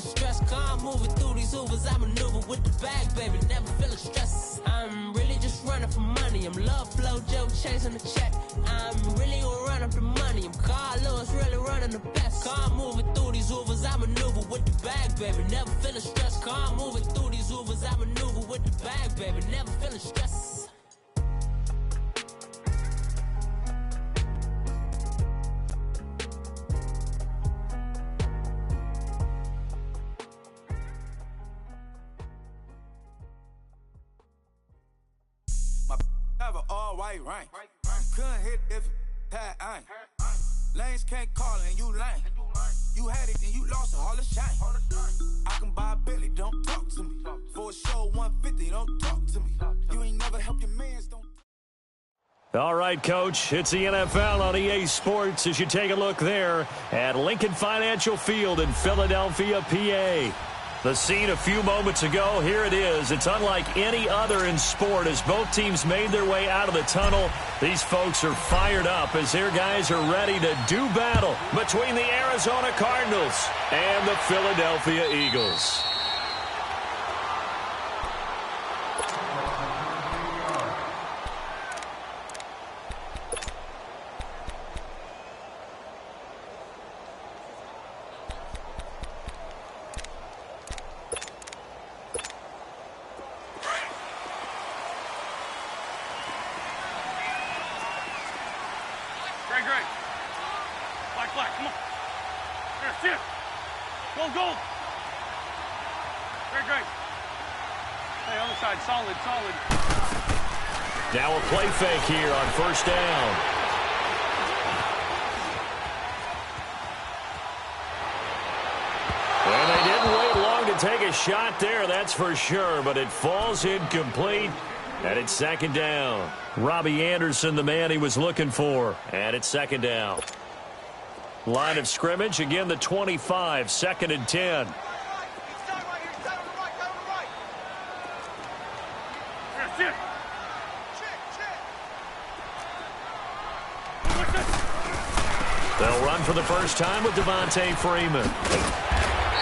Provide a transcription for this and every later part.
feeling stressed. Calm moving through these Ubers. I maneuver with the bag, baby, never feeling stressed. I'm really just running for money. I'm love flow, Joe chasing the check. I'm really gonna run up the money. I'm Carl Lewis, really running the best. Calm moving through these Ubers. I maneuver with the bag, baby, never feeling stressed. Calm moving through these Ubers. I maneuver with the bag, baby, never feeling stressed. Have an all-white rank. Couldn't hit if it had ain't. Lanes can't call and you lame. You had it and you lost all the shine. I can buy a Billy, don't talk to me. For a show 150, don't talk to me. You ain't never helped your mans, don't. All right, Coach, it's the NFL on EA Sports as you take a look there at Lincoln Financial Field in Philadelphia, PA. The scene a few moments ago, here it is. It's unlike any other in sport as both teams made their way out of the tunnel. These folks are fired up as their guys are ready to do battle between the Arizona Cardinals and the Philadelphia Eagles. Black, come on. There, sit. Goal. Great. Hey, other side, solid. Now a play fake here on first down. Well, they didn't wait long to take a shot there, that's for sure, but it falls incomplete, and it's second down. Robbie Anderson, the man he was looking for, and it's second down. Line of scrimmage, again the 25, 2nd and 10. They'll run for the first time with Devontae Freeman.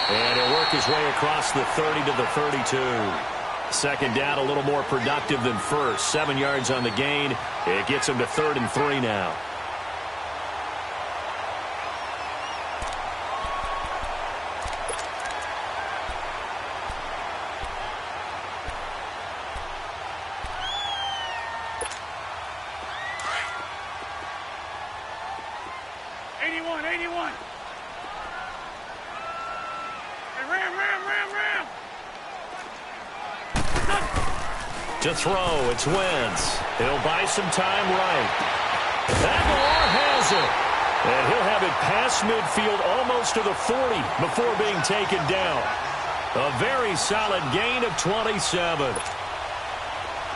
And he'll work his way across the 30 to the 32. Second down, a little more productive than first. 7 yards on the gain. It gets him to 3rd and 3 now. To throw, it's Wentz. He'll buy some time right. Aguilar has it. And he'll have it past midfield almost to the 40 before being taken down. A very solid gain of 27.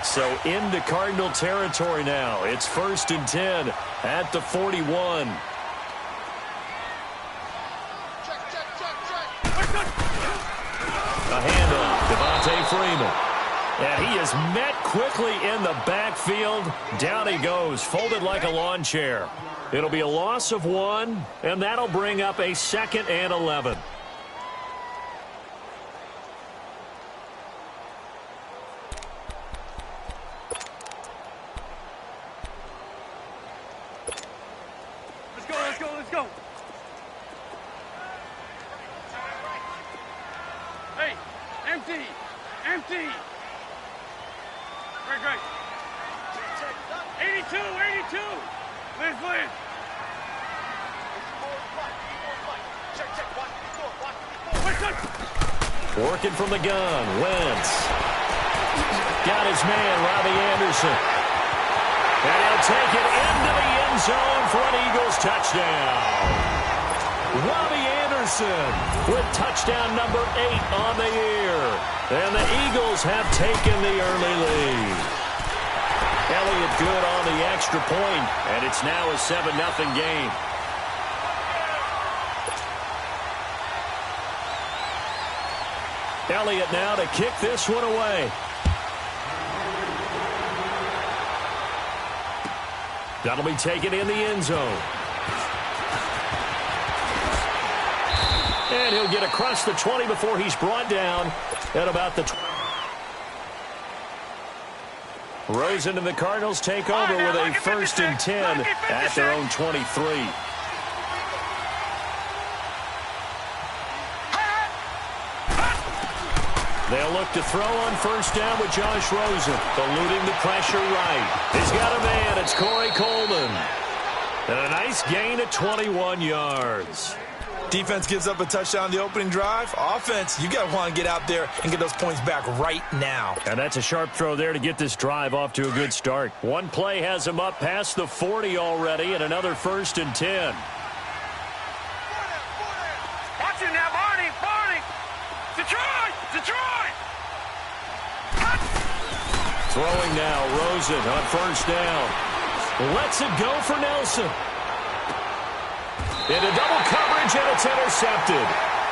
So into Cardinal territory now. It's 1st and 10 at the 41. A handoff, Devontae Freeman. And he is met quickly in the backfield. Down he goes, folded like a lawn chair. It'll be a loss of 1, and that'll bring up a 2nd and 11. Let's go. Hey, empty. Great. 82. Liz. Working from the gun, Wentz. Got his man, Robbie Anderson. And he'll take it into the end zone for an Eagles touchdown. Robbie Anderson with touchdown number 8 on the year. And the Eagles have taken the early lead. Elliott good on the extra point, and it's now a 7-0 game. Elliott now to kick this one away. That'll be taken in the end zone. And he'll get across the 20 before he's brought down at about the 20. Rosen and the Cardinals take over with a 1st and 10 at their own 23. They'll look to throw on 1st down with Josh Rosen, eluding the pressure right. He's got a man. It's Corey Coleman. And a nice gain at 21 yards. Defense gives up a touchdown the opening drive. Offense, you got to want to get out there and get those points back right now. And that's a sharp throw there to get this drive off to a good start. One play has him up past the 40 already, and another 1st and 10. Watch it now, Barney. Detroit! Throwing now, Rosen on 1st down. Lets it go for Nelson. Into double coverage, and it's intercepted.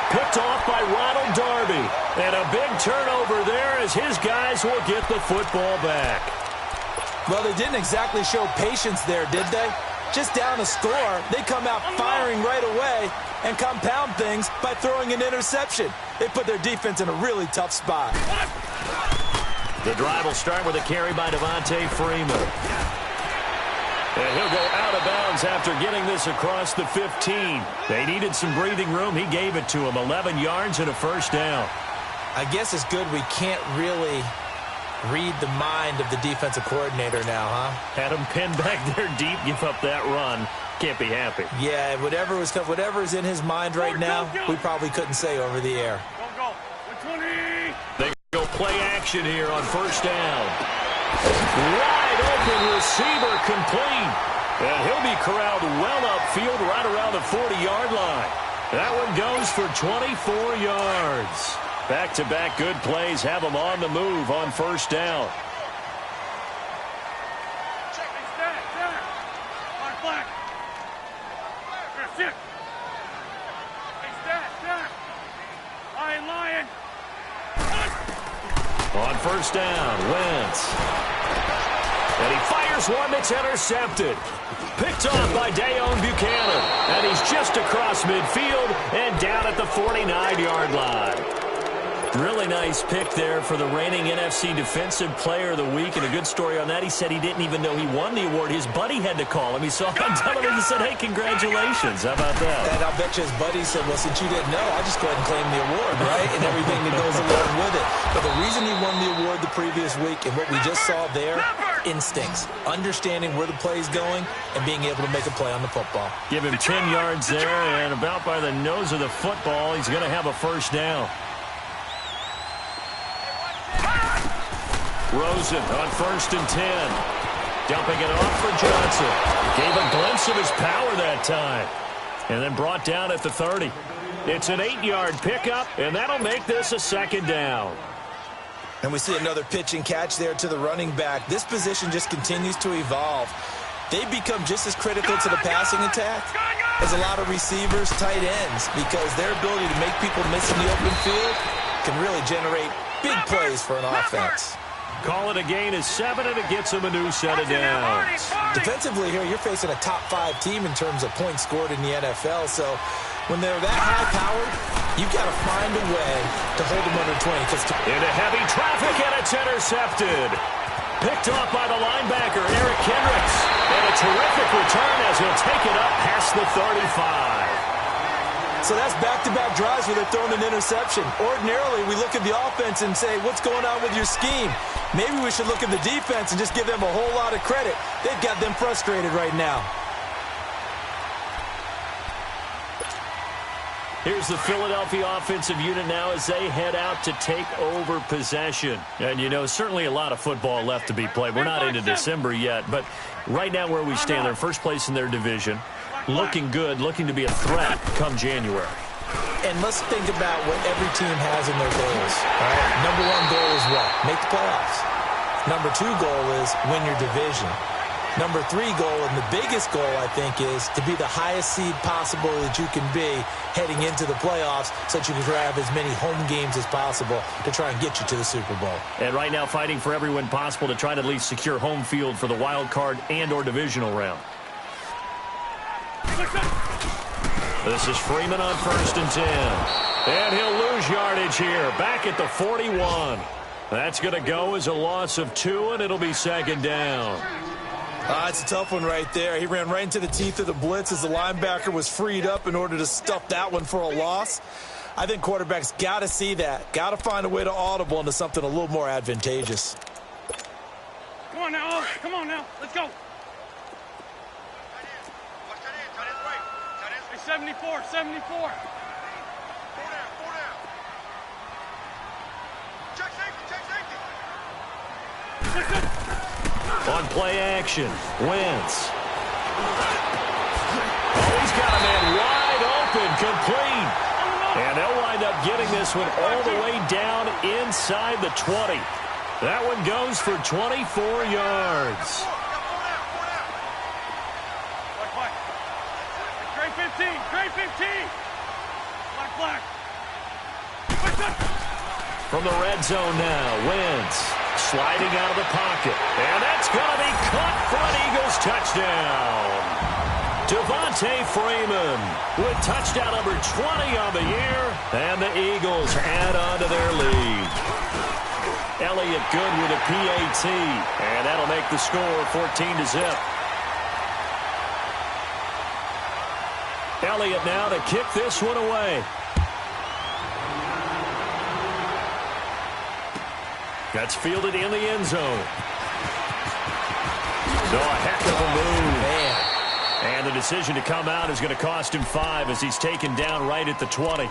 Picked off by Ronald Darby. And a big turnover there as his guys will get the football back. Well, they didn't exactly show patience there, did they? Just down a score, they come out firing right away and compound things by throwing an interception. They put their defense in a really tough spot. The drive will start with a carry by Devontae Freeman. And he'll go out of bounds after getting this across the 15. They needed some breathing room. He gave it to him. 11 yards and a 1st down. I guess it's good we can't really read the mind of the defensive coordinator now, huh? Had him pinned back there deep, give up that run. Can't be happy. Yeah, whatever is in his mind right now, we probably couldn't say over the air. Go. 20. They go play action here on 1st down. Wide open receiver complete. And he'll be corralled well upfield right around the 40-yard line. That one goes for 24 yards. Back-to-back good plays have them on the move on 1st down. On 1st down, Wentz. And he fires one that's intercepted. Picked off by Dayon Buchanan. And he's just across midfield and down at the 49-yard line. Really nice pick there for the reigning NFC Defensive Player of the Week. And a good story on that. He said he didn't even know he won the award. His buddy had to call him. He saw it on television and said, hey, congratulations. How about that? And I'll bet you his buddy said, well, since you didn't know, I'll just go ahead and claim the award, right? And everything that goes along with it. But the reason he won the award the previous week and what we just saw there, instincts, understanding where the play is going and being able to make a play on the football. Give him 10 yards there, and about by the nose of the football, he's going to have a 1st down. Rosen on 1st and 10. Dumping it off for Johnson. Gave a glimpse of his power that time. And then brought down at the 30. It's an 8-yard pickup, and that'll make this a 2nd down. And we see another pitch and catch there to the running back. This position just continues to evolve. They become just as critical to the passing attack as a lot of receivers, tight ends, because their ability to make people miss in the open field can really generate big plays for an offense. Call it a gain of 7, and it gets him a new set of downs. Defensively here, you're facing a top-5 team in terms of points scored in the NFL, so when they're that high-powered, you've got to find a way to hold them under 20. Into heavy traffic, and it's intercepted. Picked off by the linebacker, Eric Kendricks. And a terrific return as he'll take it up past the 35. So that's back-to-back drives where they're throwing an interception. Ordinarily, we look at the offense and say, what's going on with your scheme? Maybe we should look at the defense and just give them a whole lot of credit. They've got them frustrated right now. Here's the Philadelphia offensive unit now as they head out to take over possession. And, you know, certainly a lot of football left to be played. We're not into December yet, but right now where we stand, they're first place in their division. Looking good, looking to be a threat come January. And let's think about what every team has in their goals. All right? Number 1 goal is what? Make the playoffs. Number 2 goal is win your division. Number 3 goal, and the biggest goal, I think, is to be the highest seed possible that you can be heading into the playoffs so that you can have as many home games as possible to try and get you to the Super Bowl. And right now fighting for every win possible to try to at least secure home field for the wild card and or divisional round. This is Freeman on 1st and 10. And he'll lose yardage here, back at the 41. That's going to go as a loss of 2, and it'll be 2nd down. It's a tough one right there. He ran right into the teeth of the blitz as the linebacker was freed up in order to stuff that one for a loss. I think quarterbacks got to see that. Got to find a way to audible into something a little more advantageous. Come on now. Come on now. Let's go. Hey, 74, 74. On play action, Wentz. Oh, he's got a man wide open, complete. And they'll wind up getting this one all the way down inside the 20. That one goes for 24 yards. Grade 15, grade 15. Black. From the red zone now, Wentz sliding out of the pocket. And that's going to be caught for an Eagles touchdown. Devontae Freeman with touchdown number 20 on the year. And the Eagles add on to their lead. Elliott good with a PAT. And that'll make the score 14-0. Elliott now to kick this one away. That's fielded in the end zone. So a heck of a move. Man. And the decision to come out is going to cost him 5 as he's taken down right at the 20.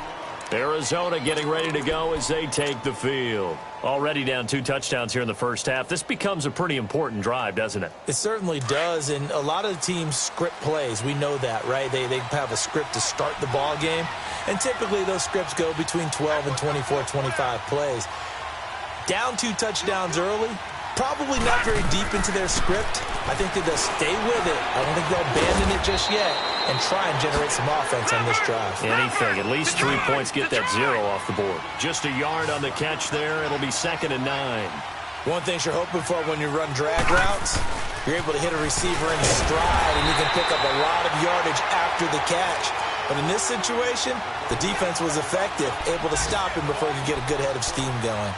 Arizona getting ready to go as they take the field. Already down 2 touchdowns here in the first half. This becomes a pretty important drive, doesn't it? It certainly does, and a lot of the teams script plays. We know that, right? They have a script to start the ball game, and typically those scripts go between 12 and 24, 25 plays. Down 2 touchdowns early, probably not very deep into their script. I think that they'll stay with it. I don't think they'll abandon it just yet and try and generate some offense on this drive. Anything. At least 3 points get that 0 off the board. Just a yard on the catch there. It'll be 2nd and 9. One thing you're hoping for when you run drag routes, you're able to hit a receiver in stride and you can pick up a lot of yardage after the catch. But in this situation, the defense was effective, able to stop him before he could get a good head of steam going.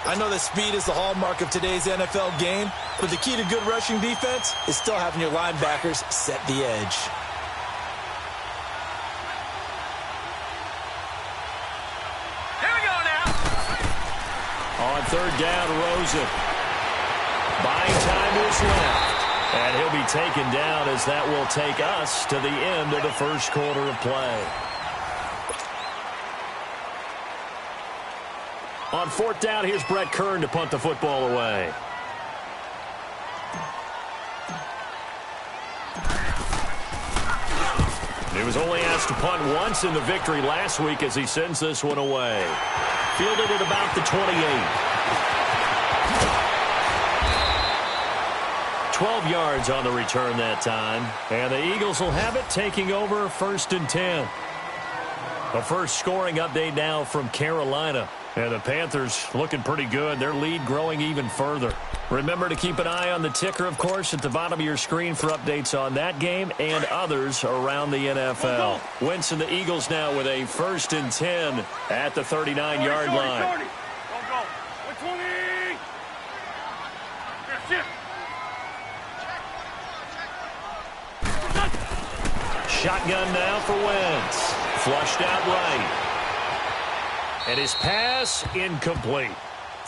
I know that speed is the hallmark of today's NFL game, but the key to good rushing defense is still having your linebackers set the edge. Here we go now. On 3rd down, Rosen. Buying time is left. And he'll be taken down as that will take us to the end of the first quarter of play. On 4th down, here's Brett Kern to punt the football away. He was only asked to punt once in the victory last week as he sends this one away. Fielded at about the 28. 12 yards on the return that time. And the Eagles will have it, taking over 1st and 10. A first scoring update now from Carolina. And the Panthers looking pretty good. Their lead growing even further. Remember to keep an eye on the ticker, of course, at the bottom of your screen for updates on that game and others around the NFL. Wentz and the Eagles now with a 1st and 10 at the 39-yard line. Go. 120. Shotgun now for Wentz. Flushed out right. And his pass incomplete.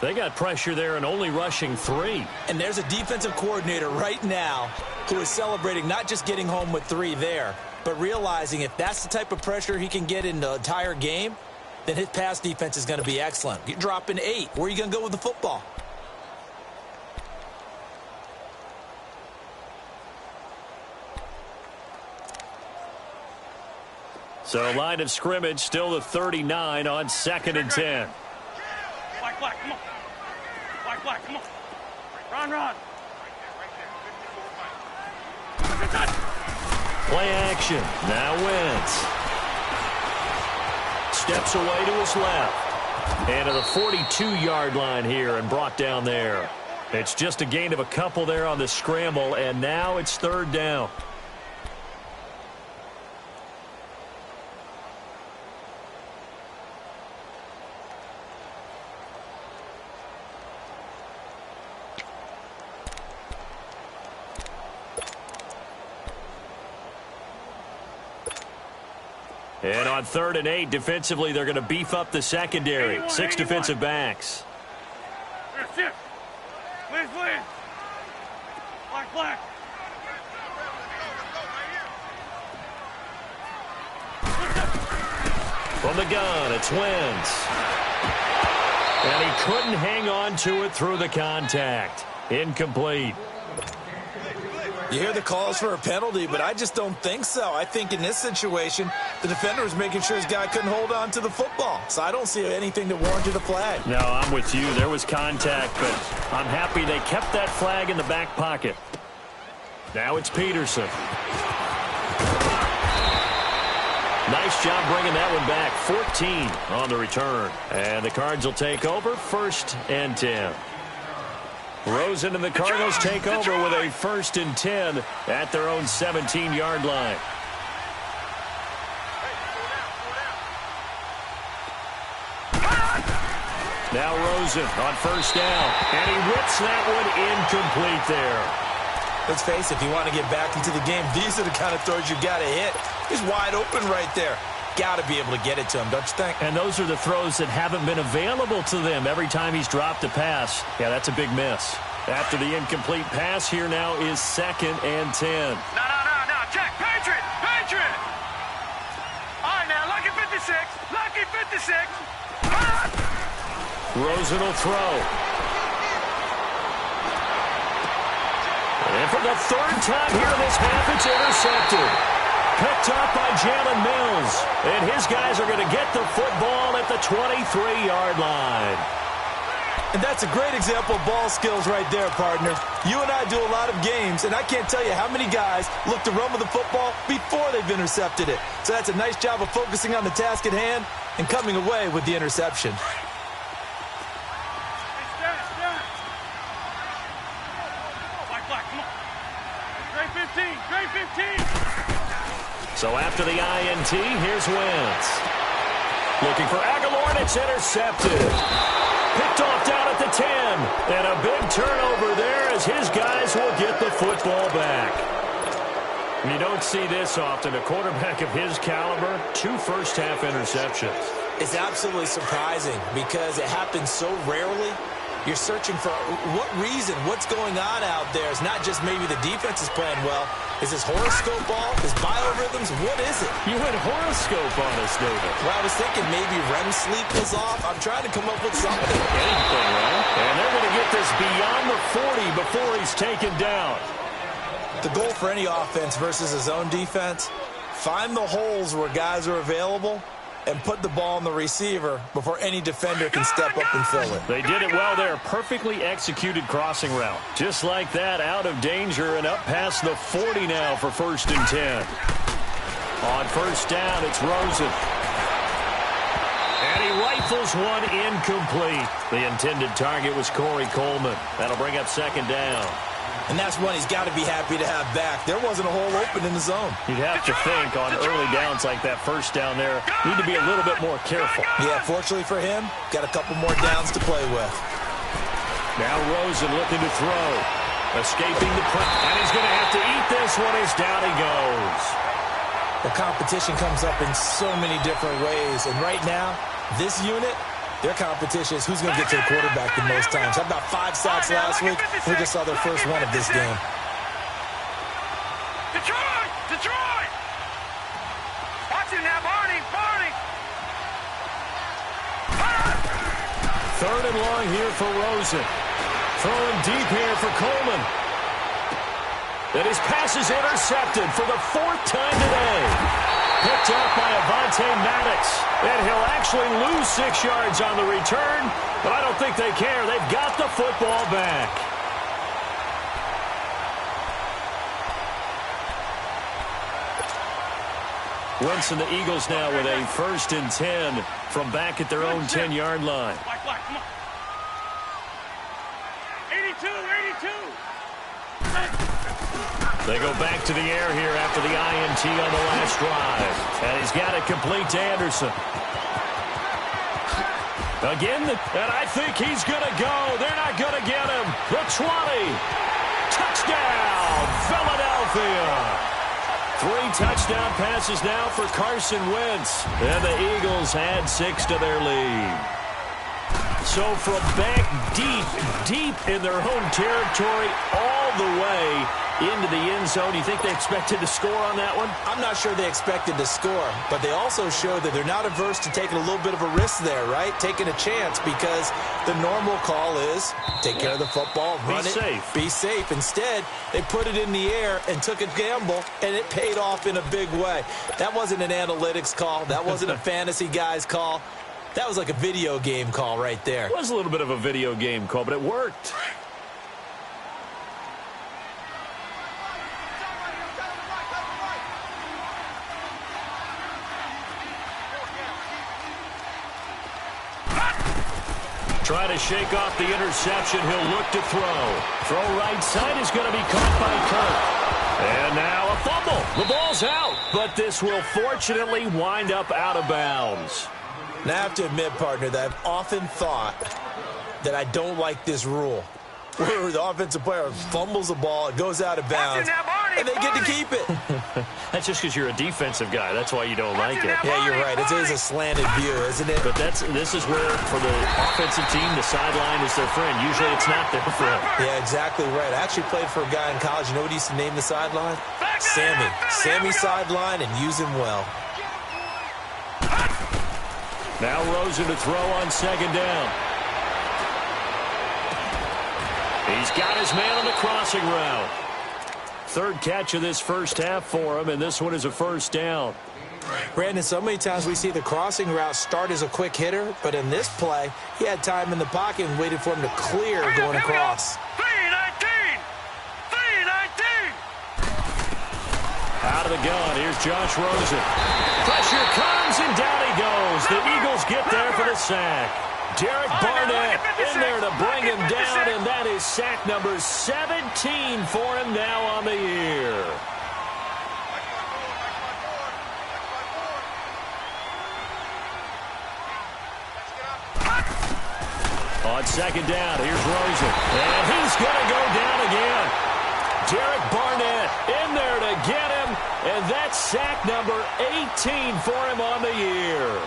They got pressure there and only rushing 3. And there's a defensive coordinator right now who is celebrating not just getting home with 3 there, but realizing if that's the type of pressure he can get in the entire game, then his pass defense is going to be excellent. You're dropping 8. Where are you going to go with the football? So line of scrimmage still the 39 on 2nd and 10. Black, come on. Black, come on. Run. Play action. Now Wentz. Steps away to his left. And to the 42-yard line here and brought down there. It's just a gain of a couple there on the scramble, and now it's 3rd down. And on 3rd and 8, defensively, they're going to beef up the secondary. 6 defensive backs. Shift. Please. Black. From the gun, it's Wentz. And he couldn't hang on to it through the contact. Incomplete. You hear the calls for a penalty, but I just don't think so. I think in this situation, the defender was making sure his guy couldn't hold on to the football. So I don't see anything that warranted a flag. No, I'm with you. There was contact, but I'm happy they kept that flag in the back pocket. Now it's Peterson. Nice job bringing that one back. 14 on the return. And the Cards will take over 1st and 10. Rosen and the Cardinals take over with a 1st and 10 at their own 17-yard line. Now Rosen on 1st down. And he rips that one incomplete there. Let's face it, if you want to get back into the game, these are the kind of throws you got to hit. He's wide open right there. Got to be able to get it to him, don't you think? And those are the throws that haven't been available to them every time he's dropped a pass. Yeah, that's a big miss. After the incomplete pass, here now is 2nd and 10. No. Check. Patriot. All right, now, lucky 56. Rosen will throw. And for the 3rd time here this half, it's intercepted. Picked up by Jalen Mills. And his guys are going to get the football at the 23-yard line. And that's a great example of ball skills right there, partner. You and I do a lot of games, and I can't tell you how many guys look to run with the football before they've intercepted it. So that's a nice job of focusing on the task at hand and coming away with the interception. Black, come on. Grade 15. So after the INT, here's Wentz. Looking for Aguilar, and it's intercepted. Picked off down at the 10. And a big turnover there as his guys will get the football back. You don't see this often. A quarterback of his caliber, 2 first-half interceptions. It's absolutely surprising because it happens so rarely. You're searching for what reason, what's going on out there. It's not just maybe the defense is playing well. Is this horoscope ball? Is biorhythms? What is it? You went horoscope on us, David. Well, I was thinking maybe REM sleep was off. I'm trying to come up with something. Anything, right? And they're going to get this beyond the 40 before he's taken down. The goal for any offense versus a zone defense, find the holes where guys are available and put the ball on the receiver before any defender can step up and fill it. They did it well there. Perfectly executed crossing route. Just like that, out of danger and up past the 40 now for 1st and 10. On 1st down, it's Rosen. And he rifles one incomplete. The intended target was Corey Coleman. That'll bring up 2nd down. And that's one he's got to be happy to have back. There wasn't a hole open in the zone. You'd have to think on early downs like that 1st down there, need to be a little bit more careful. Yeah, fortunately for him, got a couple more downs to play with. Now Rosen looking to throw. Escaping the press. And he's going to have to eat this one as down he goes. The competition comes up in so many different ways. And right now, this unit, their competition is who's going to get to the quarterback the most times. How about 5 sacks last week? We just saw their first one of this game. Detroit! Watch him now, Barney! 3rd and long here for Rosen. Throwing deep here for Coleman. And his pass is intercepted for the 4th time today. Picked up by Avonte Maddox. And he'll actually lose 6 yards on the return, but I don't think they care. They've got the football back. Wentz and the Eagles now with a 1st and 10 from back at their own 10-yard line. Black, come on. 82. They go back to the air here after the INT on the last drive. And he's got it complete to Anderson. Again, and I think he's going to go. They're not going to get him. The 20. Touchdown, Philadelphia. 3 touchdown passes now for Carson Wentz. And the Eagles add 6 to their lead. So from back deep in their home territory all the way into the end zone, you think they expected to score on that one? I'm not sure they expected to score, but they also showed that they're not averse to taking a little bit of a risk there, right? Taking a chance, because the normal call is take care of the football, run it, be safe. Instead, they put it in the air and took a gamble, and it paid off in a big way. That wasn't an analytics call. That wasn't a fantasy guy's call. That was like a video game call right there. It was a little bit of a video game call, but it worked. Try to shake off the interception. He'll look to throw. Throw right side is going to be caught by Kirk. And now a fumble. The ball's out, but this will fortunately wind up out of bounds. Now, I have to admit, partner, that I've often thought that I don't like this rule, where the offensive player fumbles the ball, it goes out of bounds, and they get to keep it. That's just because you're a defensive guy. That's why you don't like it. Yeah, you're right. It is a slanted view, isn't it? But this is where, for the offensive team, the sideline is their friend. Usually it's not their friend. Yeah, exactly right. I actually played for a guy in college. You know what he used to name the sideline? Sammy. Sammy sideline, and use him well. Now Rosen to throw on 2nd down. He's got his man on the crossing route. 3rd catch of this first half for him, and this one is a 1st down. Brandon, so many times we see the crossing route start as a quick hitter, but in this play, he had time in the pocket and waited for him to clear going across. 3-19! Out of the gun, here's Josh Rosen. Pressure comes, and down he goes. The Eagles get there for the sack. Derek Barnett in there to bring him down, and that is sack number 17 for him now on the year. On 2nd down, here's Rosen. And he's going to go down again. Derek Barnett in there to get him, and that's sack number 18 for him on the year.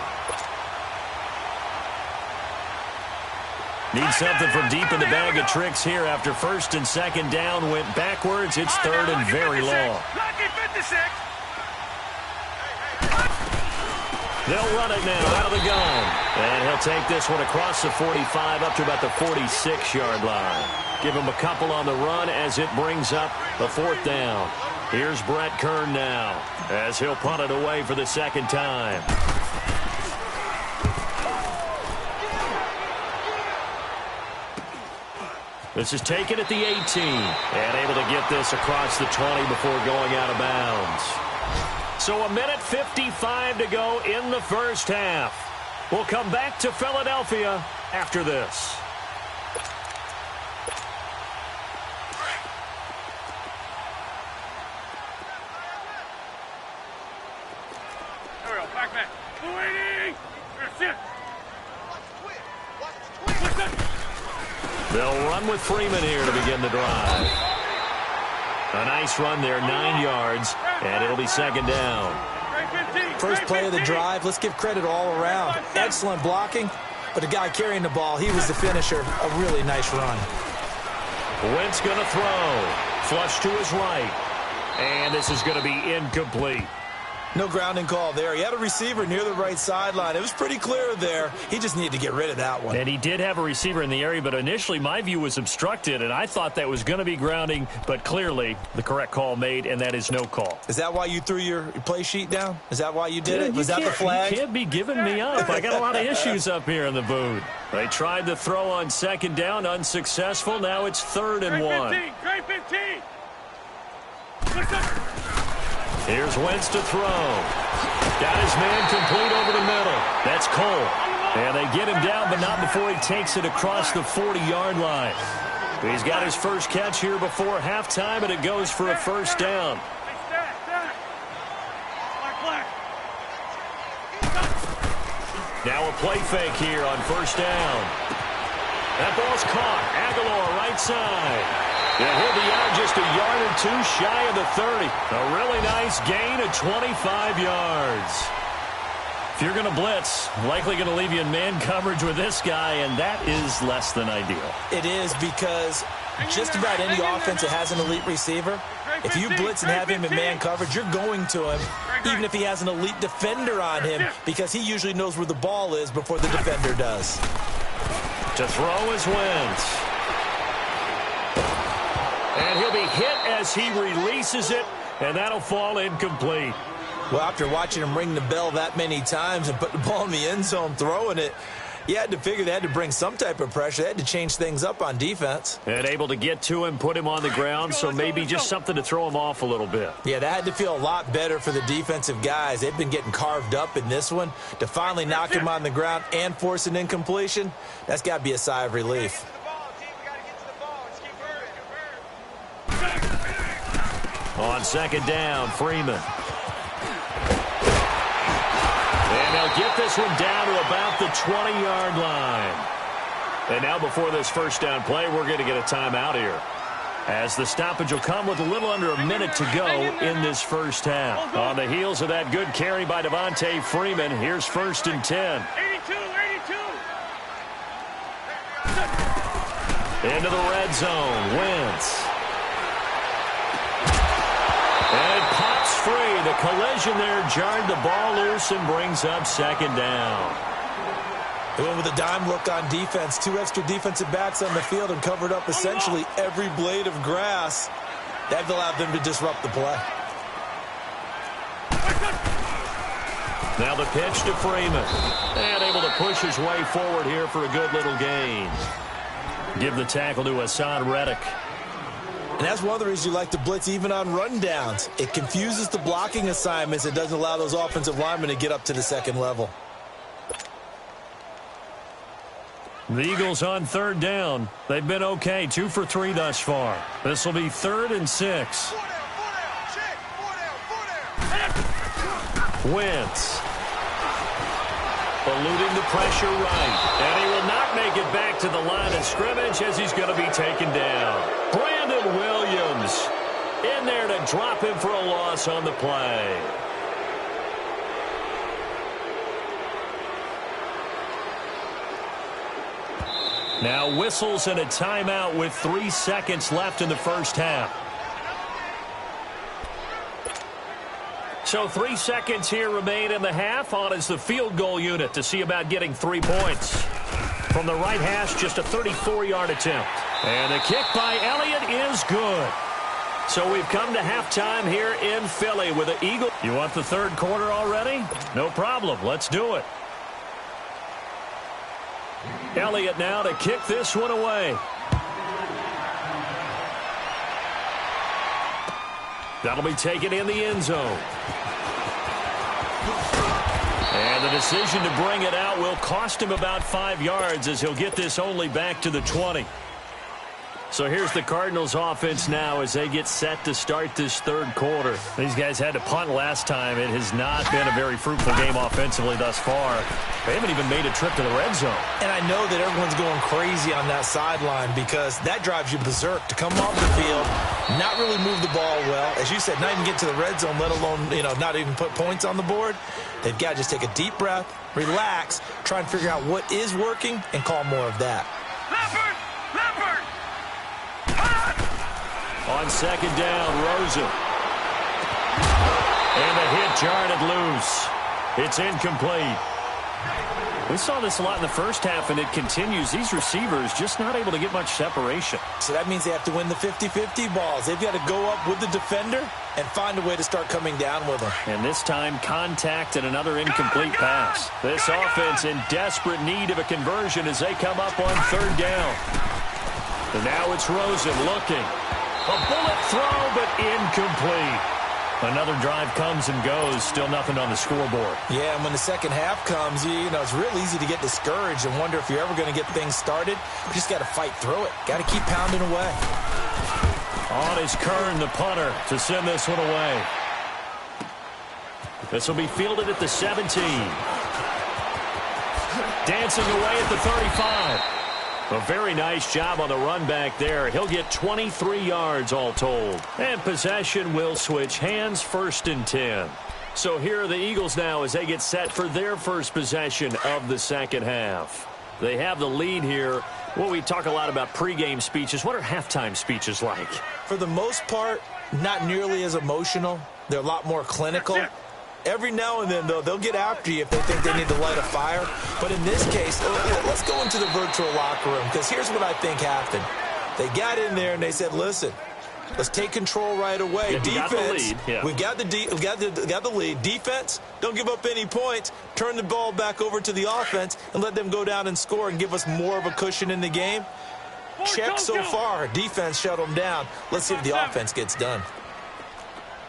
Need something from deep in the bag of tricks here after 1st and 2nd down went backwards. It's 3rd and very long. They'll run it now out of the gun. And he'll take this one across the 45 up to about the 46-yard line. Give him a couple on the run as it brings up the 4th down. Here's Brett Kern now as he'll punt it away for the 2nd time. This is taken at the 18 and able to get this across the 20 before going out of bounds. So 1:55 to go in the first half. We'll come back to Philadelphia after this. There we go, back man. Waiting! Sit! They'll run with Freeman here to begin the drive. A nice run there, 9 yards, and it'll be 2nd down. First play of the drive, let's give credit all around. Excellent blocking, but the guy carrying the ball, he was the finisher. A really nice run. Wentz going to throw. Flush to his right. And this is going to be incomplete. No grounding call there. He had a receiver near the right sideline. It was pretty clear there. He just needed to get rid of that one. And he did have a receiver in the area, but initially my view was obstructed, and I thought that was going to be grounding, but clearly the correct call made, and that is no call. Is that why you threw your play sheet down? Is that why you did it? Was that the flag? You can't be giving me up. I got a lot of issues up here in the booth. They tried to throw on 2nd down, unsuccessful. Now it's 3rd and 1. Great 15! Here's Wentz to throw. Got his man complete over the middle. That's Cole. And they get him down, but not before he takes it across the 40-yard line. He's got his first catch here before halftime, and it goes for a 1st down. Now a play fake here on 1st down. That ball's caught. Aguilar right side. And he'll be out just a yard or two shy of the 30. A really nice gain of 25 yards. If you're going to blitz, likely going to leave you in man coverage with this guy, and that is less than ideal. It is, because just about any offense that has an elite receiver, if you blitz and have him in man coverage, you're going to him, even if he has an elite defender on him, because he usually knows where the ball is before the defender does. To throw is Wentz. And he'll be hit as he releases it, and that'll fall incomplete. Well, after watching him ring the bell that many times and put the ball in the end zone throwing it, you had to figure they had to bring some type of pressure. They had to change things up on defense. And able to get to him, put him on the ground, so maybe just something to throw him off a little bit. Yeah, that had to feel a lot better for the defensive guys. They've been getting carved up in this one. To finally knock him on the ground and force an incompletion, that's got to be a sigh of relief. On second down, Freeman. And they'll get this one down to about the 20-yard line. And now before this first down play, we're going to get a timeout here, as the stoppage will come with a little under a minute to go in this first half. On the heels of that good carry by Devontae Freeman, here's 1st and 10. 82. Into the red zone, Wentz. And it pops free. The collision there jarred the ball loose and brings up second down. They went with a dime look on defense. 2 extra defensive backs on the field and covered up essentially every blade of grass. That allowed them to disrupt the play. Now the pitch to Freeman. And able to push his way forward here for a good little gain. Give the tackle to Hassan Reddick. And that's one of the reasons you like to blitz even on rundowns. It confuses the blocking assignments. It doesn't allow those offensive linemen to get up to the second level. The Eagles on third down. They've been okay, 2 for 3 thus far. This will be 3rd and 6. Wentz. Eluding the pressure right. And he will not make it back to the line of scrimmage as he's going to be taken down. Brandon Williams in there to drop him for a loss on the play. Now whistles and a timeout with 3 seconds left in the first half. So 3 seconds here remain in the half. On is the field goal unit to see about getting 3 points. From the right hash, just a 34-yard attempt. And the kick by Elliott is good. So we've come to halftime here in Philly with the Eagles. You want the third quarter already? No problem. Let's do it. Elliott now to kick this one away. That'll be taken in the end zone. And the decision to bring it out will cost him about 5 yards, as he'll get this only back to the 20. So here's the Cardinals offense now as they get set to start this third quarter. These guys had to punt last time. It has not been a very fruitful game offensively thus far. They haven't even made a trip to the red zone. And I know that everyone's going crazy on that sideline because that drives you berserk to come off the field, not really move the ball well. As you said, not even get to the red zone, let alone, not even put points on the board. They've got to just take a deep breath, relax, try and figure out what is working, and call more of that. On second down, Rosen. And the hit jarred it loose. It's incomplete. We saw this a lot in the first half, and it continues. These receivers just not able to get much separation. So that means they have to win the 50-50 balls. They've got to go up with the defender and find a way to start coming down with them. And this time, contact and another incomplete pass. This offense in desperate need of a conversion as they come up on third down. And now it's Rosen looking. A bullet throw, but incomplete. Another drive comes and goes. Still nothing on the scoreboard. Yeah, and when the second half comes, it's real easy to get discouraged and wonder if you're ever going to get things started. You just got to fight through it. Got to keep pounding away. On is Kern, the punter, to send this one away. This will be fielded at the 17. Dancing away at the 35. A very nice job on the run back there. He'll get 23 yards all told. And possession will switch hands, 1st and 10. So here are the Eagles now as they get set for their first possession of the second half. They have the lead here. Well, we talk a lot about pregame speeches. What are halftime speeches like? For the most part, not nearly as emotional. They're a lot more clinical. Every now and then, though, they'll get after you if they think they need to light a fire. But in this case, let's go into the virtual locker room, because here's what I think happened. They got in there and they said, listen, let's take control right away. Yeah, defense, got the lead. Yeah. we've got the lead. Defense, don't give up any points. Turn the ball back over to the offense and let them go down and score and give us more of a cushion in the game. Check so far. Defense shut them down. Let's see if the offense gets done.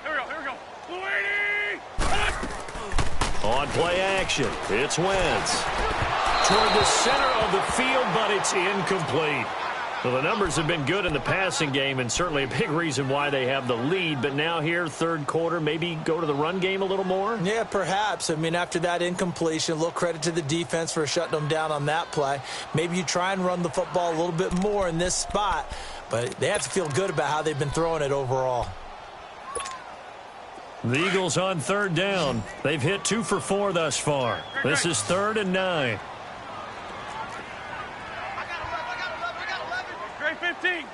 Here we go. On play action, it's Wentz. Toward the center of the field, but it's incomplete. Well, the numbers have been good in the passing game, and certainly a big reason why they have the lead. But now here, third quarter, maybe go to the run game a little more? Yeah, perhaps. I mean, after that incompletion, a little credit to the defense for shutting them down on that play. Maybe you try and run the football a little bit more in this spot. But they have to feel good about how they've been throwing it overall. The Eagles on 3rd down. They've hit 2 for 4 thus far. This is 3rd and 9.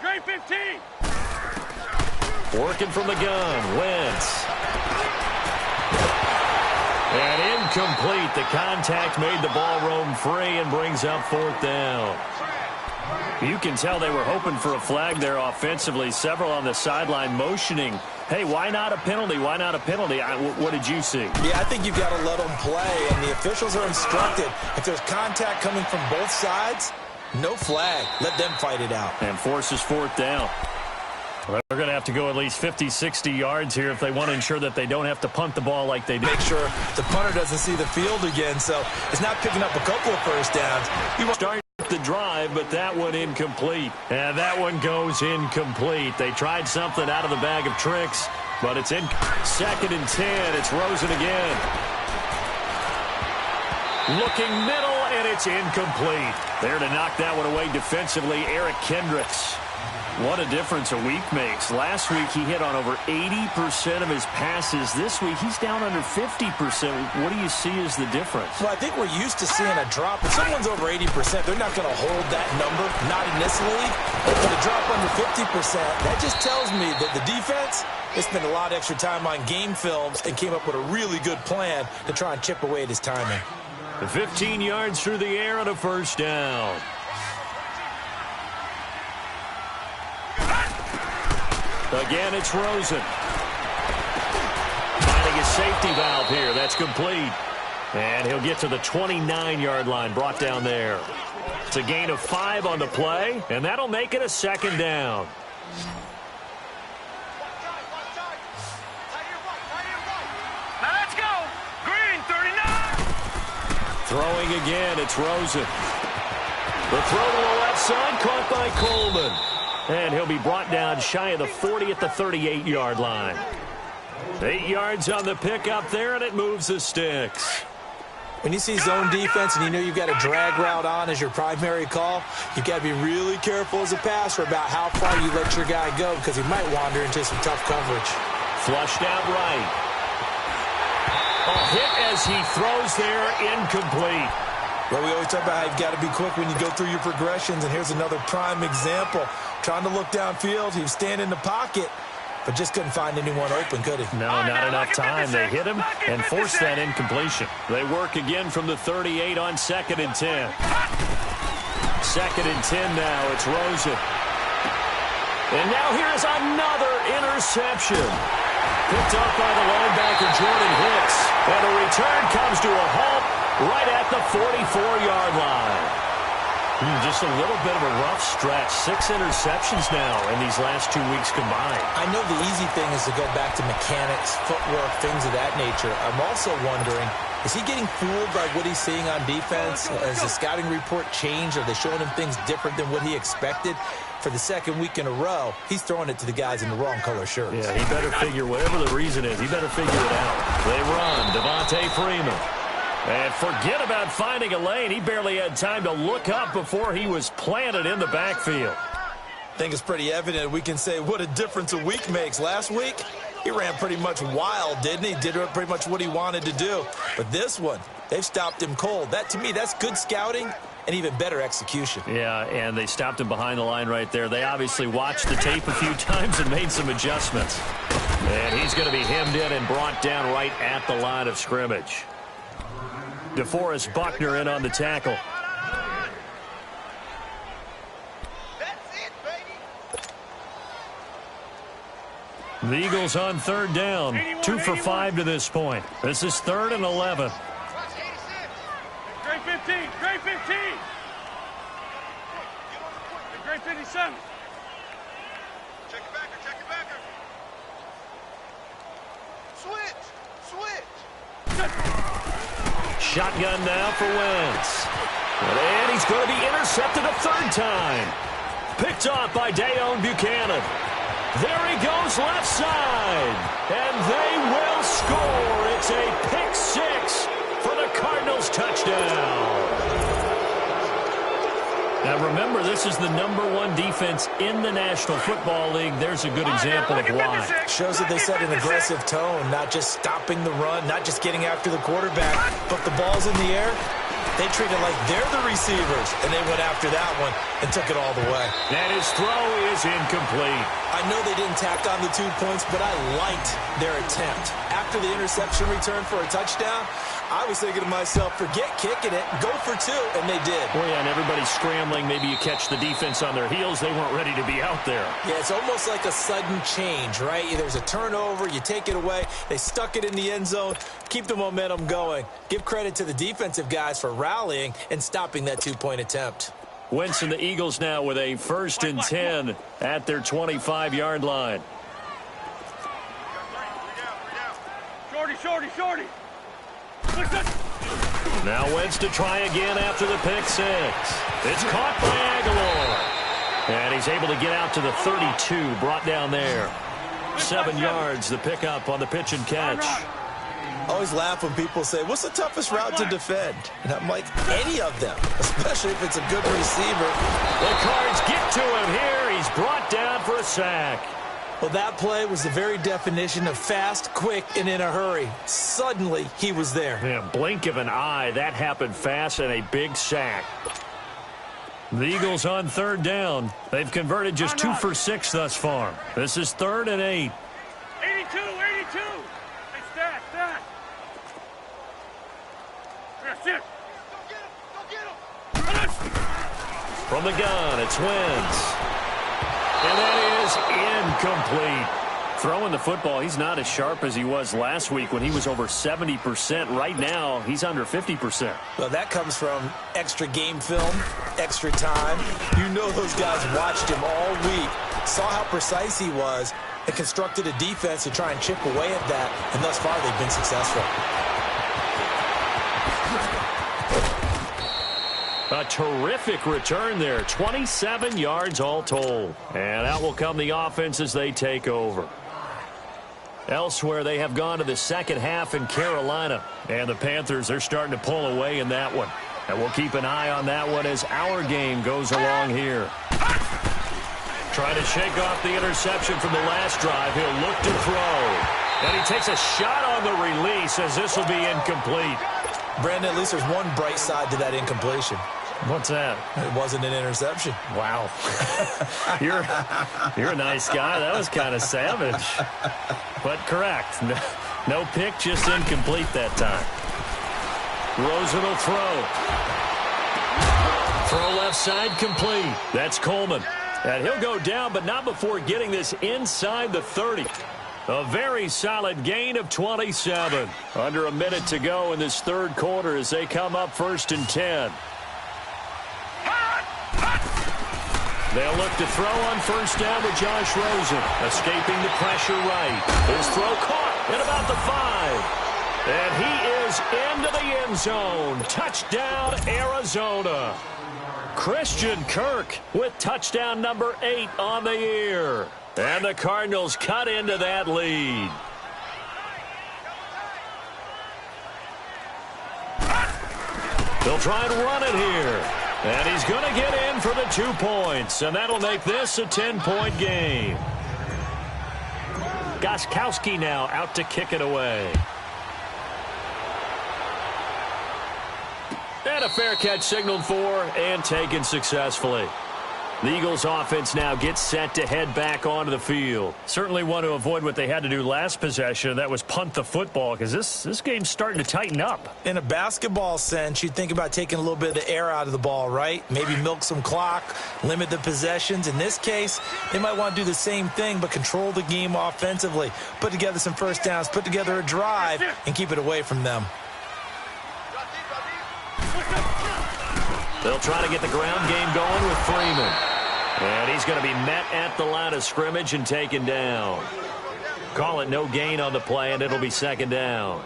Great 15. Working from the gun, Wentz. And incomplete. The contact made the ball roam free and brings up 4th down. You can tell they were hoping for a flag there offensively. Several on the sideline motioning. Hey, why not a penalty? Why not a penalty? What did you see? Yeah, I think you've got to let them play, and the officials are instructed. If there's contact coming from both sides, no flag. Let them fight it out. And forces 4th down. Well, they're going to have to go at least 50, 60 yards here if they want to ensure that they don't have to punt the ball like they did. Make sure the punter doesn't see the field again, so it's not picking up a couple of first downs. You want to start the drive, but that one incomplete. And that one goes incomplete. They tried something out of the bag of tricks, but it's in 2nd and 10. It's Rosen again. Looking middle, and it's incomplete. There to knock that one away defensively, Eric Kendricks. What a difference a week makes. Last week he hit on over 80% of his passes. This week he's down under 50%. What do you see as the difference? Well, I think we're used to seeing a drop. If someone's over 80%, they're not going to hold that number, not in this league. But a drop under 50%, that just tells me that the defense, they spent a lot of extra time on game films and came up with a really good plan to try and chip away at his timing. 15 yards through the air and a 1st down. Again, it's Rosen. Finding his safety valve here. That's complete. And he'll get to the 29-yard line, brought down there. It's a gain of 5 on the play, and that'll make it a 2nd down. Now let's go. Green, 39. Throwing again, it's Rosen. The throw to the left side, caught by Coleman. And he'll be brought down shy of the 40 at the 38-yard line. 8 yards on the pickup there, and it moves the sticks. When you see zone defense and you know you've got a drag route on as your primary call, you've got to be really careful as a passer about how far you let your guy go, because he might wander into some tough coverage. Flushed out right. A hit as he throws there, incomplete. Well, we always talk about how you've got to be quick when you go through your progressions, and here's another prime example. Trying to look downfield, he was standing in the pocket, but just couldn't find anyone open, could he? No, not enough time. They hit him and forced that incompletion. They work again from the 38 on 2nd and 10. 2nd and 10 now. It's Rosen. And now here's another interception. Picked up by the linebacker, Jordan Hicks. And the return comes to a halt right at the 44-yard line. Just a little bit of a rough stretch. 6 interceptions now in these last 2 weeks combined. I know the easy thing is to go back to mechanics, footwork, things of that nature. I'm also wondering, is he getting fooled by what he's seeing on defense? Has the scouting report changed? Are they showing him things different than what he expected? For the 2nd week in a row, he's throwing it to the guys in the wrong color shirts. Yeah, he better figure, whatever the reason is, he better figure it out. They run. Devontae Freeman. And forget about finding a lane. He barely had time to look up before he was planted in the backfield. I think it's pretty evident. We can say what a difference a week makes. Last week, he ran pretty much wild, didn't he? Did pretty much what he wanted to do. But this one, they've stopped him cold. That, to me, that's good scouting and even better execution. Yeah, and they stopped him behind the line right there. They obviously watched the tape a few times and made some adjustments. And he's going to be hemmed in and brought down right at the line of scrimmage. DeForest Buckner in on the tackle. The Eagles on third down. 2 for 5 to this point. This is 3rd and 11. Grade 15. Grade 15. Grade 57. Check your backer. Check your backer. Switch. Shotgun now for Wentz. And he's going to be intercepted a third time. Picked off by Dayon Buchanan. There he goes left side. And they will score. It's a pick six for the Cardinals touchdown. Now remember, this is the #1 defense in the National Football League. There's a good example of why. Shows that they set an aggressive tone, not just stopping the run, not just getting after the quarterback, but the ball's in the air. They treat it like they're the receivers, and they went after that one and took it all the way. And his throw is incomplete. I know they didn't tack on the 2 points, but I liked their attempt. After the interception return for a touchdown, I was thinking to myself, forget kicking it, go for 2, and they did. Well, yeah, and everybody's scrambling. Maybe you catch the defense on their heels. They weren't ready to be out there. Yeah, it's almost like a sudden change, right? There's a turnover, you take it away, they stuck it in the end zone, keep the momentum going. Give credit to the defensive guys for rallying and stopping that 2-point attempt. Wentz and the Eagles now with a 1st and 10 at their 25-yard line. Shorty. Now Wentz to try again after the pick six. It's caught by Aguilar. And he's able to get out to the 32, brought down there. 7 yards, the pickup on the pitch and catch. I always laugh when people say, what's the toughest route to defend? And I'm like, any of them, especially if it's a good receiver. The Cards get to him here. He's brought down for a sack. Well, that play was the very definition of fast, quick, and in a hurry. Suddenly, he was there. Yeah, blink of an eye. That happened fast and a big sack. The Eagles on 3rd down. They've converted just 2 for 6 thus far. This is 3rd and 8. 82. Hey, stack. That's it. Go get him. From the gun, it's Wentz. And that is incomplete. Throwing the football, he's not as sharp as he was last week when he was over 70%. Right now, he's under 50%. Well, that comes from extra game film, extra time. You know those guys watched him all week, saw how precise he was, and constructed a defense to try and chip away at that. And thus far, they've been successful. A terrific return there. 27 yards all told. And out will come the offense as they take over. Elsewhere, they have gone to the second half in Carolina. And the Panthers are starting to pull away in that one. And we'll keep an eye on that one as our game goes along here. Trying to shake off the interception from the last drive. He'll look to throw. And he takes a shot on the release as this will be incomplete. Brandon, at least there's one bright side to that incompletion. What's that? It wasn't an interception. Wow. You're a nice guy. That was kind of savage. But correct. No pick, just incomplete that time. Rosen will throw. Throw left side complete. That's Coleman. And he'll go down, but not before getting this inside the 30. A very solid gain of 27. Under a minute to go in this 3rd quarter as they come up 1st and 10. They'll look to throw on 1st down with Josh Rosen. Escaping the pressure right. His throw caught at about the 5. And he is into the end zone. Touchdown, Arizona. Christian Kirk with touchdown number 8 on the year. And the Cardinals cut into that lead. try and run it here. And he's going to get in for the 2 points, and that'll make this a 10-point game. Gostkowski now out to kick it away. And a fair catch signaled for and taken successfully. The Eagles offense now gets set to head back onto the field. Certainly want to avoid what they had to do last possession. That was punt the football, because this game's starting to tighten up. In a basketball sense, you think about taking a little bit of the air out of the ball, right? Maybe milk some clock, limit the possessions. In this case, they might want to do the same thing, but control the game offensively. Put together some first downs, put together a drive, and keep it away from them. They'll try to get the ground game going with Freeman. And he's going to be met at the line of scrimmage and taken down. Call it no gain on the play, and it'll be second down.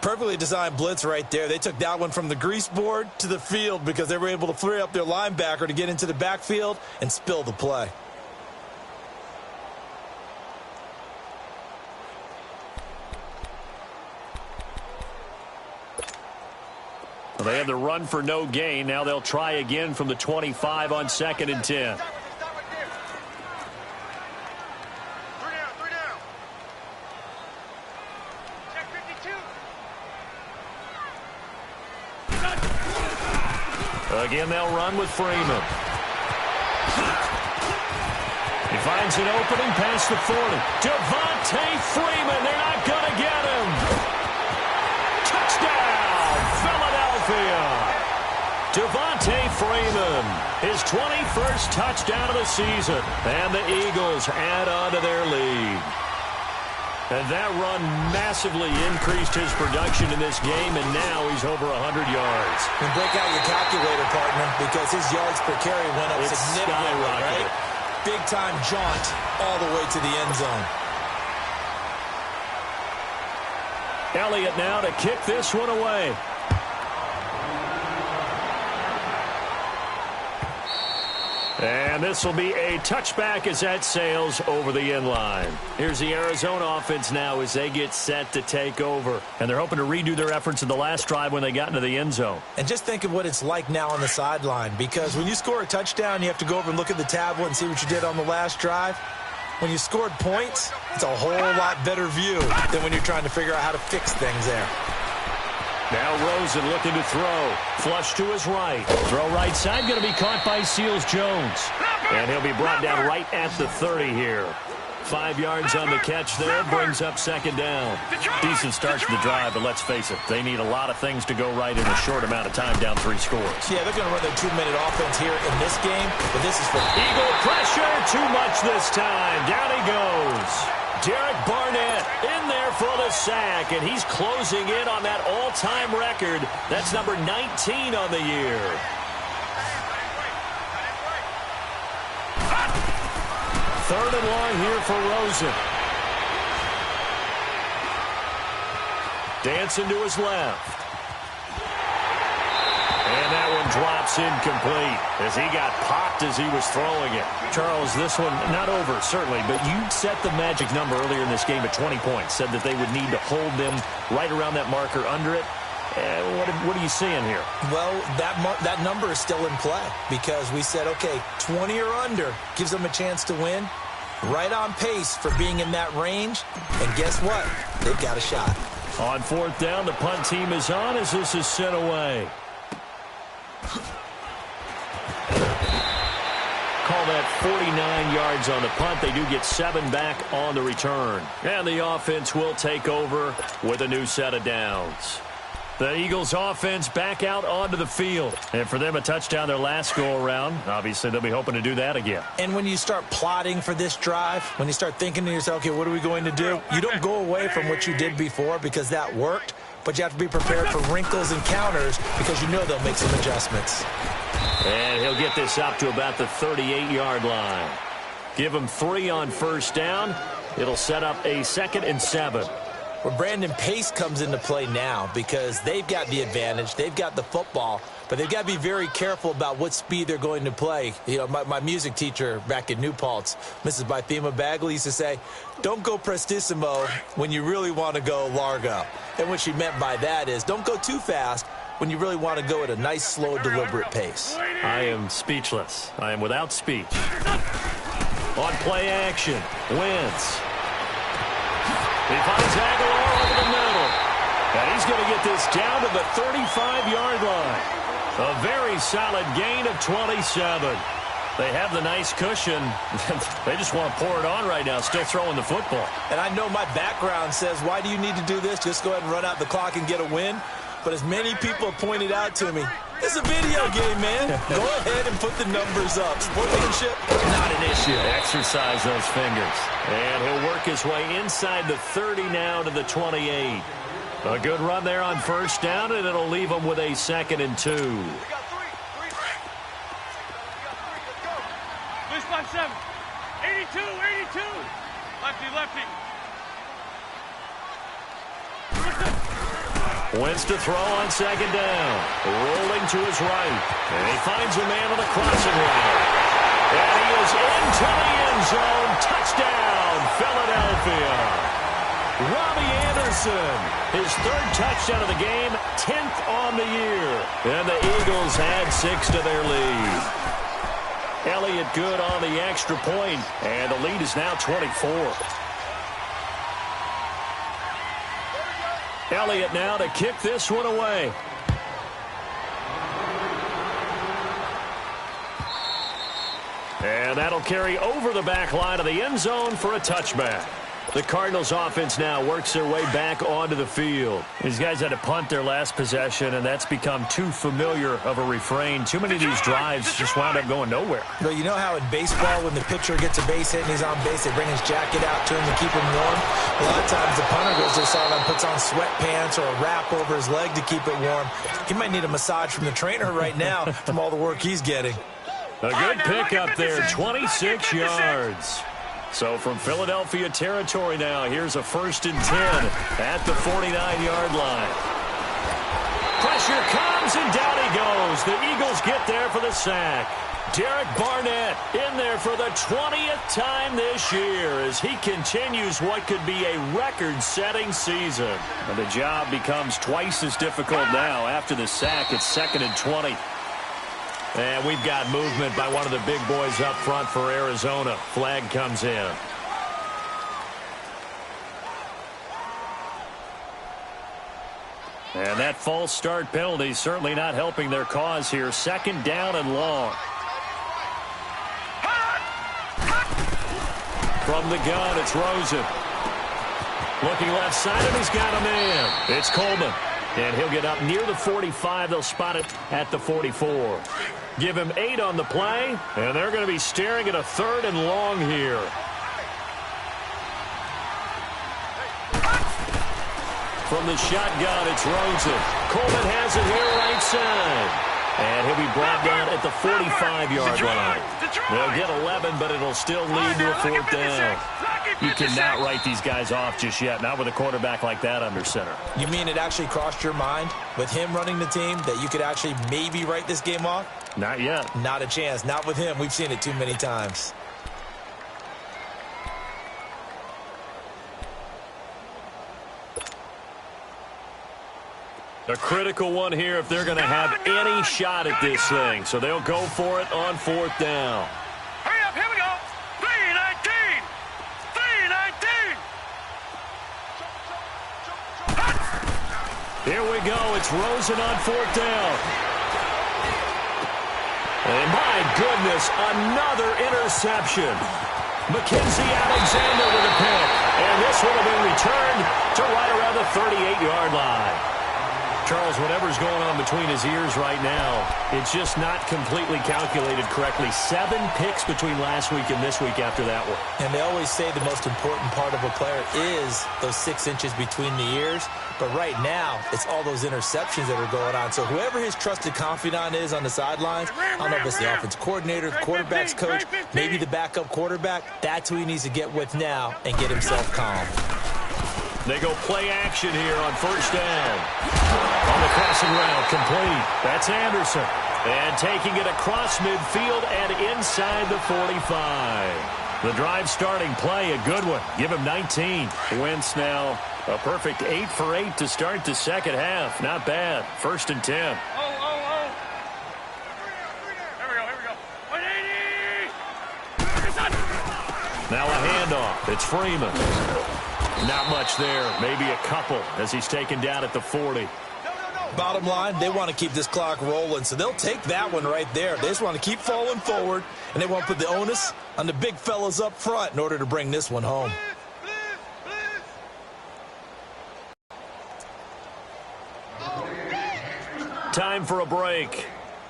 Perfectly designed blitz right there. They took that one from the grease board to the field because they were able to free up their linebacker to get into the backfield and spill the play. Well, they had the run for no gain. Now they'll try again from the 25 on 2nd and 10. Again, they'll run with Freeman. He finds an opening past the 40. Devontae Freeman, they're not going to get him. Touchdown, Philadelphia. Devontae Freeman, his 21st touchdown of the season. And the Eagles add on to their lead. And that run massively increased his production in this game, and now he's over 100 yards. And break out your calculator, partner, because his yards per carry went up significantly, right? Big-time jaunt all the way to the end zone. Elliott now to kick this one away. And this will be a touchback as that sails over the end line. Here's the Arizona offense now as they get set to take over. And they're hoping to redo their efforts in the last drive when they got into the end zone. And just think of what it's like now on the sideline, because when you score a touchdown, you have to go over and look at the tablet and see what you did on the last drive. When you scored points, it's a whole lot better view than when you're trying to figure out how to fix things there. Now Rosen looking to throw. Flush to his right. Throw right side, going to be caught by Seals-Jones. And he'll be brought down right at the 30 here. 5 yards on the catch there, brings up second down. Decent start to the drive, but let's face it, they need a lot of things to go right in a short amount of time, down 3 scores. Yeah, they're going to run their 2-minute offense here in this game, but this is for Eagle pressure, too much this time. Down he goes. Derek Barnett in there for the sack, and he's closing in on that all-time record. That's number 19 on the year. Third and long here for Rosen. Dancing to his left. And that one drops incomplete as he got popped as he was throwing it. Charles, this one not over, certainly, but you set the magic number earlier in this game at 20 points. Said that they would need to hold them right around that marker under it. What are you seeing here? Well, that number is still in play because we said, okay, 20 or under gives them a chance to win. Right on pace for being in that range. And guess what? They've got a shot. On 4th down, the punt team is on as this is sent away. Call that 49 yards on the punt. They do get 7 back on the return. And the offense will take over with a new set of downs. The Eagles offense back out onto the field. And for them, a touchdown their last go-around. Obviously, they'll be hoping to do that again. And when you start plotting for this drive, when you start thinking to yourself, okay, what are we going to do? You don't go away from what you did before because that worked. But you have to be prepared for wrinkles and counters because you know they'll make some adjustments. And he'll get this up to about the 38-yard line. Give him 3 on 1st down. It'll set up a 2nd and 7. Well, Brandon, pace comes into play now because they've got the advantage. They've got the football, but they've got to be very careful about what speed they're going to play. You know, my music teacher back in New Paltz, Mrs. Bythema Bagley, used to say, don't go prestissimo when you really want to go largo. And what she meant by that is don't go too fast, when you really want to go at a nice, slow, deliberate pace. I am speechless. I am without speech. On play action, Wentz. He finds Aguilar over the middle. And he's going to get this down to the 35-yard line. A very solid gain of 27. They have the nice cushion. They just want to pour it on right now, still throwing the football. And I know my background says, why do you need to do this? Just go ahead and run out the clock and get a win. But as many people have pointed out to me, it's a video game, man. Go ahead and put the numbers up. Sportsmanship, not an issue. Exercise those fingers. And he'll work his way inside the 30 now to the 28. A good run there on first down, and it'll leave him with a 2nd and 2. This one, 7. 82, 82. Lefty. Wentz to throw on 2nd down. Rolling to his right. And he finds a man on the crossing line. And he is into the end zone. Touchdown, Philadelphia. Robbie Anderson, his 3rd touchdown of the game, 10th on the year. And the Eagles add 6 to their lead. Elliott good on the extra point, and the lead is now 24. Elliott now to kick this one away. And that'll carry over the back line of the end zone for a touchback. The Cardinals offense now works their way back onto the field. These guys had to punt their last possession, and that's become too familiar of a refrain. Too many of these drives just wound up going nowhere. But you know how in baseball, when the pitcher gets a base hit and he's on base, they bring his jacket out to him to keep him warm? A lot of times the punter goes to the sideline, puts on sweatpants or a wrap over his leg to keep it warm. He might need a massage from the trainer right now from all the work he's getting. A good pickup there, 26 yards. So from Philadelphia territory now, here's a 1st and 10 at the 49-yard line. Pressure comes, and down he goes. The Eagles get there for the sack. Derek Barnett in there for the 20th time this year as he continues what could be a record-setting season. And the job becomes twice as difficult now after the sack. It's 2nd and 20. And we've got movement by one of the big boys up front for Arizona. Flag comes in. And that false start penalty certainly not helping their cause here. 2nd down and long. From the gun, it's Rosen. Looking left side, and he's got a man. It's Coleman. And he'll get up near the 45. They'll spot it at the 44. Give him 8 on the play, and they're going to be staring at a 3rd and long here. From the shotgun, it's Rosen. Coleman has it here right side. And he'll be brought down at the 45-yard line. They'll get 11, but it'll still lead to a 4th down. You cannot write these guys off just yet, not with a quarterback like that under center. You mean it actually crossed your mind with him running the team that you could actually maybe write this game off? Not yet. Not a chance. Not with him. We've seen it too many times. A critical one here if they're going to have any shot at this thing. So they'll go for it on 4th down. Hurry up, here we go. 3-19. 3-19. Here we go. It's Rosen on 4th down. And my goodness, another interception. Mackenzie Alexander with a pick. And this one will be returned to right around the 38-yard line. Charles, whatever's going on between his ears right now, it's just not completely calculated correctly. 7 picks between last week and this week after that one. And they always say the most important part of a player is those 6 inches between the ears. But right now, it's all those interceptions that are going on. So whoever his trusted confidant is on the sidelines, I don't know if it's the offense coordinator, the quarterback's coach, maybe the backup quarterback, that's who he needs to get with now and get himself calm. They go play action here on 1st down. On the crossing route, complete. That's Anderson. And taking it across midfield and inside the 45. The drive starting play, a good one. Give him 19. Wentz now a perfect 8 for 8 to start the second half. Not bad. 1st and 10. Here we go. 180! Now a handoff. It's Freeman. Not much there. Maybe a couple as he's taken down at the 40. Bottom line, they want to keep this clock rolling, so they'll take that one right there. They just want to keep falling forward, and they want to put the onus on the big fellas up front in order to bring this one home. Time for a break.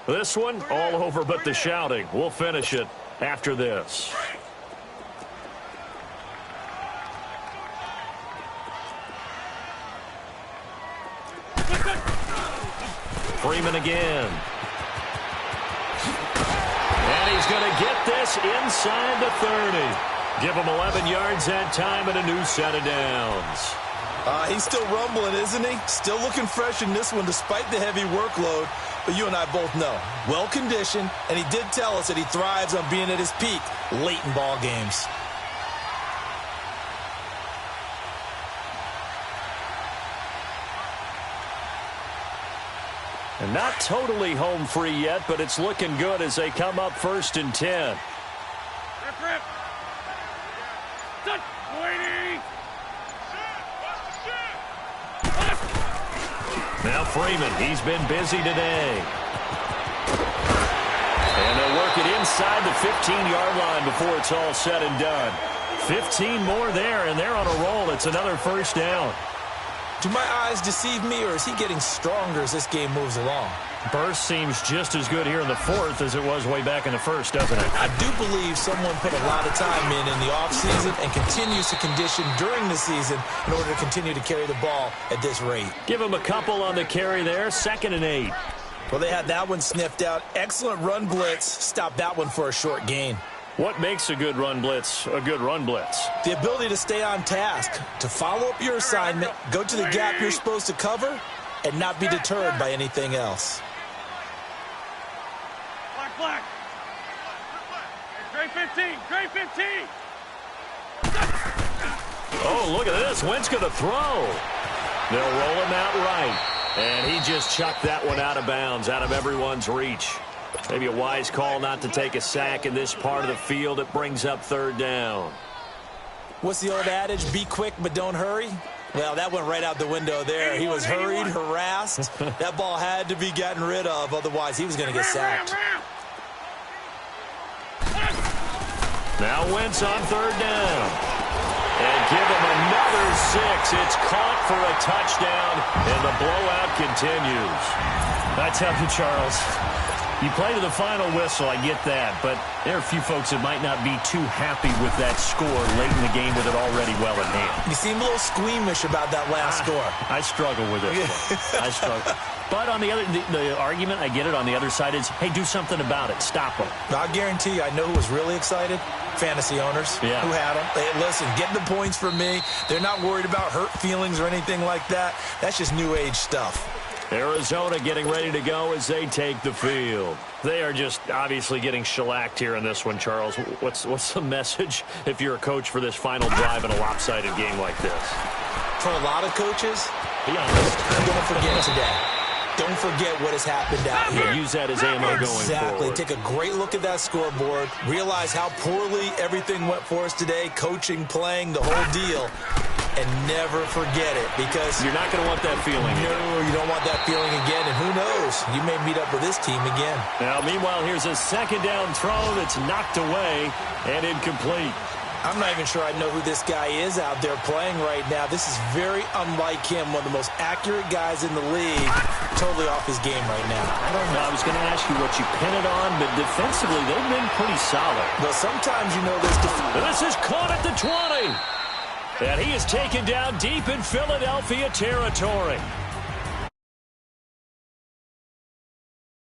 This one, all over but the shouting. We'll finish it after this. Freeman again. And he's going to get this inside the 30. Give him 11 yards that time and a new set of downs. He's still rumbling, isn't he? Still looking fresh in this one despite the heavy workload. But you and I both know, well-conditioned, and he did tell us that he thrives on being at his peak late in ball games. And not totally home free yet, but it's looking good as they come up 1st and 10. Rip. Done. 180! Now Freeman, he's been busy today. And they'll work it inside the 15-yard line before it's all said and done. 15 more there, and they're on a roll. It's another 1st down. Do my eyes deceive me, or is he getting stronger as this game moves along? Burst seems just as good here in the 4th as it was way back in the 1st, doesn't it? I do believe someone put a lot of time in the offseason and continues to condition during the season in order to continue to carry the ball at this rate. Give him a couple on the carry there. 2nd and 8. Well, they had that one sniffed out. Excellent run blitz. Stopped that one for a short gain. What makes a good run blitz a good run blitz? The ability to stay on task, to follow up your assignment, go to the gap you're supposed to cover, and not be deterred by anything else. Black. Great 15. Oh, look at this. Wentz going to throw. They'll roll him out right. And he just chucked that one out of bounds, out of everyone's reach. Maybe a wise call not to take a sack in this part of the field. It brings up 3rd down. What's the old adage? Be quick, but don't hurry. Well, that went right out the window there. He was hurried, harassed. That ball had to be gotten rid of. Otherwise, he was going to get sacked. Now Wentz on 3rd down. And give him another 6. It's caught for a touchdown, and the blowout continues. I tell you, Charles, you play to the final whistle, I get that, but there are a few folks that might not be too happy with that score late in the game with it already well in hand. You seem a little squeamish about that last score. I struggle with it. I struggle. But on the other, the argument, I get it, on the other side is, hey, do something about it. Stop them. I guarantee you, I know who was really excited. Fantasy owners who had them. Hey, listen, get the points from me. They're not worried about hurt feelings or anything like that. That's just new age stuff. Arizona getting ready to go as they take the field. They are just obviously getting shellacked here in this one, Charles. What's the message if you're a coach for this final drive in a lopsided game like this? For a lot of coaches, be honest. Don't forget today. Don't forget what has happened out here. Use that as ammo going forward. Exactly. Take a great look at that scoreboard. Realize how poorly everything went for us today. Coaching, playing, the whole deal. And never forget it, because you're not going to want that feeling again. No, you don't want that feeling again, and who knows? You may meet up with this team again. Now, meanwhile, here's a 2nd down throw that's knocked away and incomplete. I'm not even sure I know who this guy is out there playing right now. This is very unlike him, one of the most accurate guys in the league. Totally off his game right now. I don't know. I was going to ask you what you pin it on, but defensively, they've been pretty solid. Well, sometimes you know this. This is caught at the 20. And he is taken down deep in Philadelphia territory.